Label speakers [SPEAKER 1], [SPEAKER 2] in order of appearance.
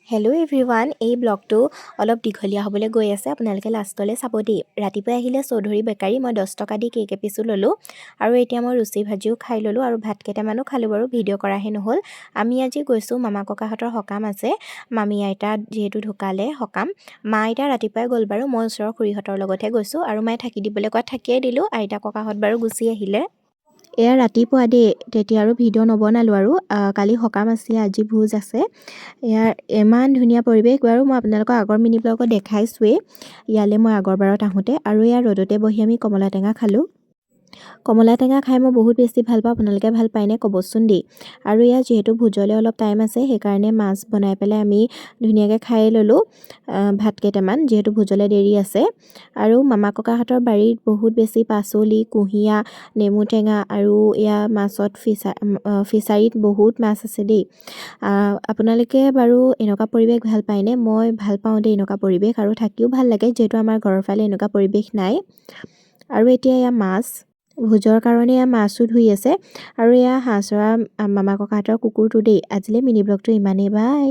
[SPEAKER 1] Hello' everyone, এই ব্লগটো অলপ দীঘলীয়া হ'বলৈ গৈ আছে, আপোনালোকে লাষ্টলৈ চাব দেই। ৰাতিপুৱা আহিলে চৌধুৰী বেকাৰী, মই 10 টকা দি কেক এপিচো ল'লোঁ আৰু এতিয়া মই ৰুচি ভাজিও খাই ল'লোঁ আৰু ভাত কেইটামানো খালোঁ বাৰু, ভিডিঅ' কৰাহে নহ'ল। আমি আজি গৈছোঁ মামা ককাহঁতৰ সকাম আছে, মামী আইতা যিহেতু ঢুকালে সকাম। মা আইতা ৰাতিপুৱাই গ'ল বাৰু, মই ওচৰৰ খুৰীহঁতৰ লগতহে গৈছোঁ আৰু মায়ে থাকি দিবলৈ কোৱাত থাকিয়ে দিলোঁ। আইতা ককাহঁত বাৰু গুচি আহিলে। এয়া ৰাতিপুৱা দেই, তেতিয়া আৰু ভিডিঅ' নবনালোঁ আৰু কালি সকাম আছিলে, আজি ভোজ আছে। ইয়াৰ ইমান ধুনীয়া পৰিৱেশ বাৰু, মই আপোনালোকক আগৰ মিনি ব্লগত দেখাইছোৱেই ইয়ালৈ মই আগৰবাৰত আহোঁতে। আৰু ইয়াৰ ৰ'দতে বহি আমি কমলা টেঙা খালোঁ। কমলা টেঙা খাই মই বহুত বেছি ভাল পাওঁ, আপোনালোকে ভাল পায়নে ক'বচোন দেই। আৰু ইয়াত যিহেতু ভোজলৈ অলপ টাইম আছে, সেইকাৰণে মাছ বনাই পেলাই আমি ধুনীয়াকৈ খাই ল'লোঁ ভাত কেইটামান, যিহেতু ভোজলৈ দেৰি আছে। আৰু মামা ককাহঁতৰ বাৰীত বহুত বেছি পাচলি, কুঁহিয়া, নেমু টেঙা আৰু এয়া মাছত ফিছাৰীত বহুত মাছ আছে দেই। আপোনালোকে বাৰু এনেকুৱা পৰিৱেশ ভাল পায়নে? মই ভাল পাওঁ দেই এনেকুৱা পৰিৱেশ, আৰু থাকিও ভাল লাগে, যিহেতু আমাৰ ঘৰৰ ফালে এনেকুৱা পৰিৱেশ নাই। আৰু এতিয়া এয়া মাছ ভোজৰ কাৰণে এয়া মাছো ধুই আছে। আৰু এয়া হাঁহ চৰা মামা ককাহঁতৰ কুকুৰটো দেই। আজিলৈ মিনি ব্লগটো ইমানেই, বাই।